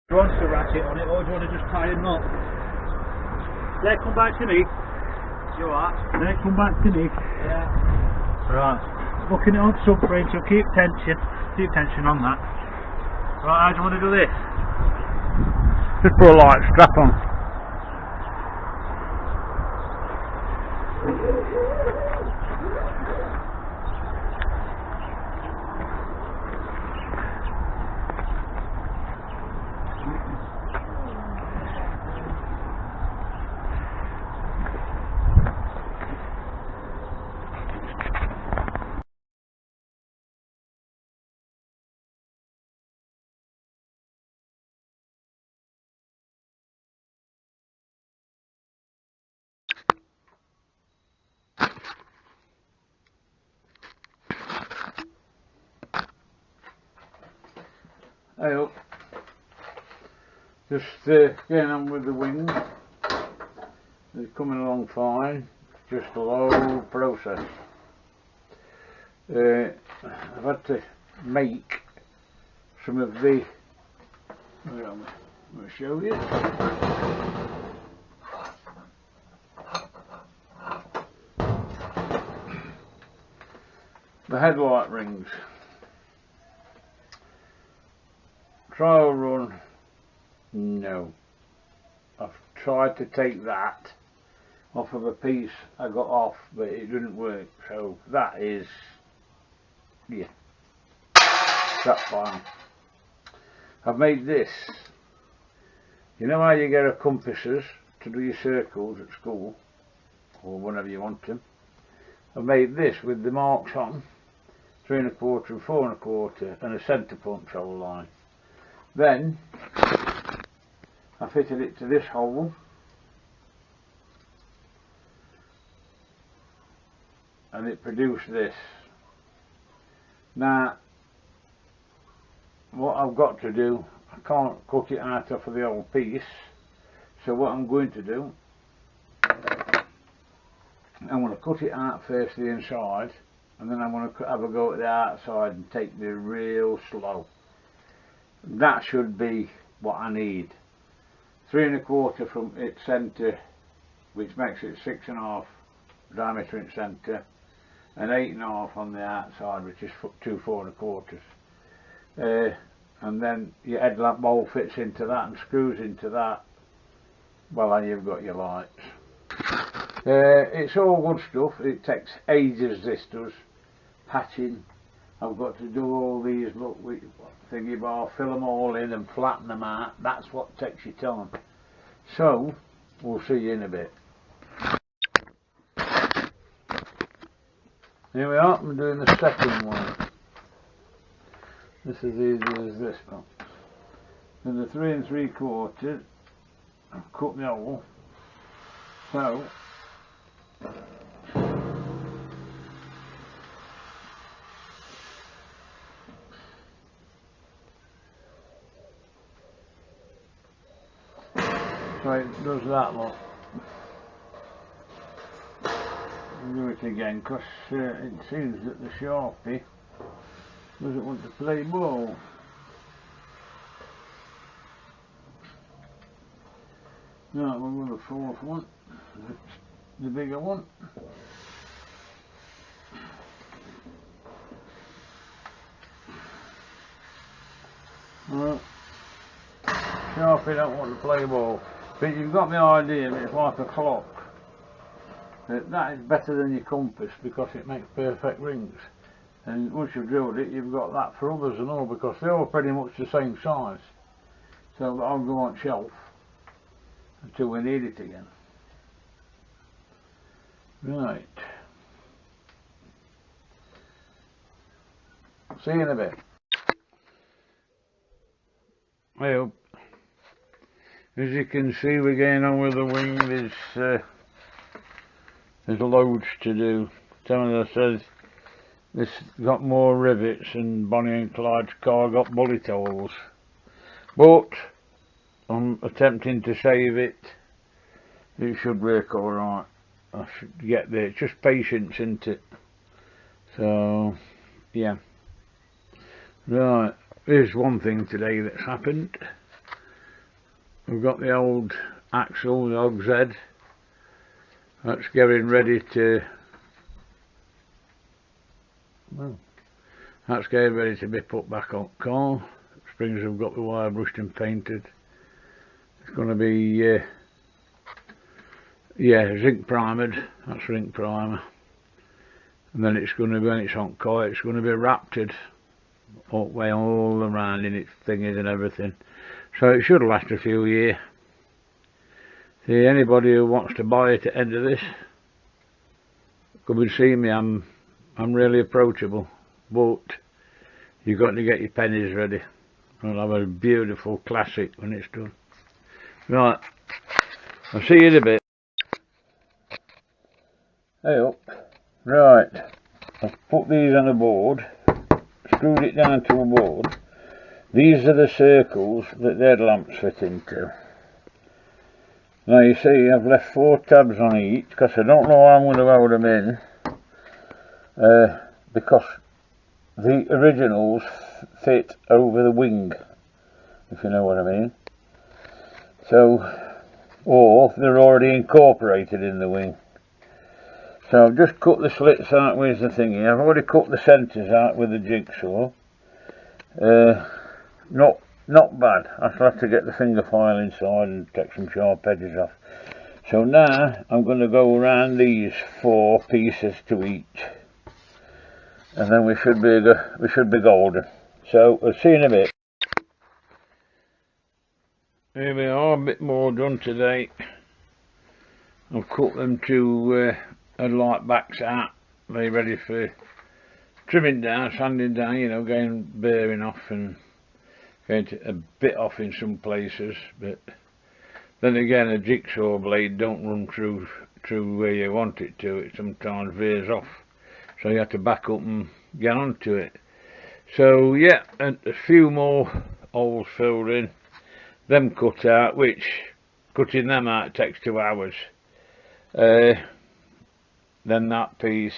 Do you want to ratchet on it, or do you want to just tie a knot? Let it come back to me. You what? Let it come back to me. Yeah. Right. Looking it on subframe, so keep tension on that. Right, how do you want to do this? Just put a light strap on. Hey up. Just getting on with the wings. They're coming along fine. Just a low process. I've had to make some of the. I'm going to show you. The headlight rings. Trial run, no. I've tried to take that off of a piece I got off, but it didn't work. So that is, yeah, that's fine. I've made this. You know how you get a compasses to do your circles at school, or whenever you want them? I've made this with the marks on, 3 1/4 and 4 1/4, and a centre punch hole line. Then I fitted it to this hole, and it produced this. Now what I've got to do, I can't cut it out of the old piece, so what I'm going to do, I'm going to cut it out first the inside, and then I'm going to have a go at the outside and take me real slow. That should be what I need. 3 1/4 from its centre, which makes it 6 1/2 diameter in centre, and 8 1/2 on the outside, which is 2 4 1/4. And then your headlamp bowl fits into that and screws into that. Well, then you've got your lights. It's all good stuff. It takes ages, this does. Patching. I've got to do all these, look, with thingy bar, fill them all in and flatten them out. That's what takes your time. So, we'll see you in a bit. Here we are, I'm doing the second one. This is easy as this one. And the 3 3/4, I've cut the hole. So, it does that lot. I'll do it again because it seems that the Sharpie doesn't want to play ball. Right, we'll go the 4th one, the bigger one. Well, Sharpie don't want to play ball. But you've got my idea, it's like a clock. That is better than your compass because it makes perfect rings. And once you've drilled it, you've got that for others and all, because they're all pretty much the same size. So that'll go on shelf until we need it again. Right. See you in a bit. Well, as you can see, we're getting on with the wing. There's loads to do. Someone says this got more rivets and Bonnie and Clyde's car got bullet holes. But I'm attempting to save it. It should work alright. I should get there. It's just patience, isn't it? So, yeah. Right, here's one thing today that's happened. we've got the old axle, the hog's head. That's getting ready to, well, that's getting ready to be put back on car. Springs have got the wire brushed and painted. It's going to be, yeah, zinc primered. That's zinc primer. And then it's going to be, when it's on car, it's going to be rapted all around in its thingies and everything. So it should last a few years. See, anybody who wants to buy it at the end of this, come and see me. I'm really approachable, but you've got to get your pennies ready. I'll have a beautiful classic when it's done. Right, I'll see you in a bit. Hey up. Right, I've put these on a board, screwed it down to a board. These are the circles that the headlamps fit into. Now you see I've left 4 tabs on each because I don't know how I'm going to hold them in, because the originals fit over the wing, if you know what I mean. So, or they're already incorporated in the wing. So I've just cut the slits out with the thingy. I've already cut the centres out with the jigsaw. Not bad. I shall have to get the finger file inside and take some sharp edges off. So now I'm going to go around these 4 pieces to each, and then we should be golden. So we'll see in a bit. Here we are, a bit more done today. I've cut them to headlight backs out. They're ready for trimming down, sanding down, you know, getting bearing off and going to a bit off in some places. But then again, a jigsaw blade don't run through where you want it to. It sometimes veers off, so you have to back up and get onto it. So yeah, and a few more holes filled in, them cut out, which cutting them out takes 2 hours. Then that piece,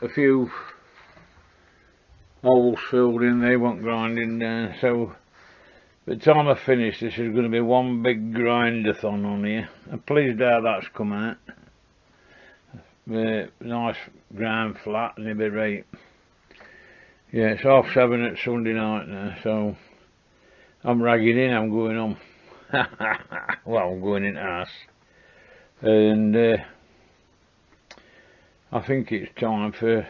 a few holes filled in, they want grinding down. So by the time I finish, this is going to be one big grind-a-thon on here. I'm pleased how that's come out. Nice ground flat and it'll be right. Yeah, it's 7:30 at Sunday night now, so I'm ragging in, I'm going on. Well, I'm going in house. And I think it's time for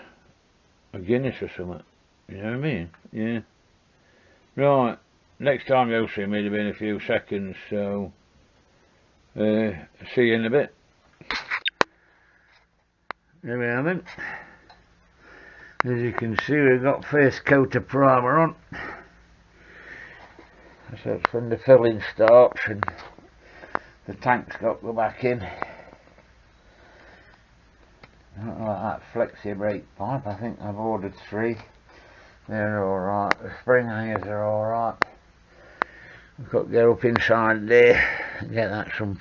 a Guinness or something. You know what I mean? Yeah. Right, next time you'll see me, it'll be in a few seconds, so see you in a bit. There we are then. As you can see, we've got first coat of primer on. So it's when the filling starts and the tank's got to go back in. Not like that flexi brake pipe. I think I've ordered 3. They're alright. The spring hangers are alright. I've got to get up inside there and get that some,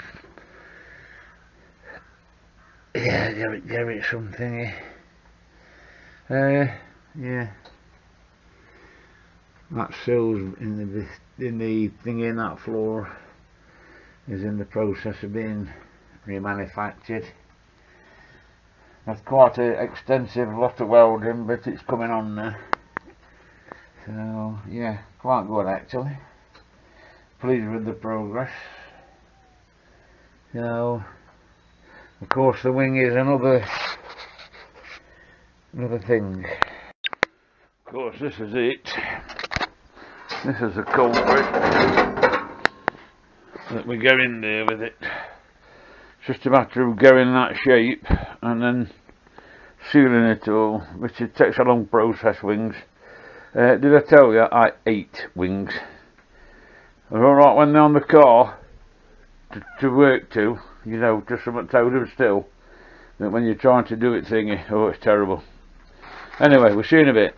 yeah, give it some thingy. Yeah. That sill's in the thingy in that floor is in the process of being remanufactured. That's quite an extensive lot of welding, but it's coming on now. So yeah, quite good actually. Pleased with the progress. So of course the wing is another thing. Of course this is it. This is the culprit that we go in there with it. It's just a matter of getting that shape and then sealing it all, which it takes a long process. Wings. Did I tell you I ate wings? They're alright when they're on the car to work to, you know, just something told them still. But when you're trying to do it thingy, oh, it's terrible. Anyway, we'll see you in a bit.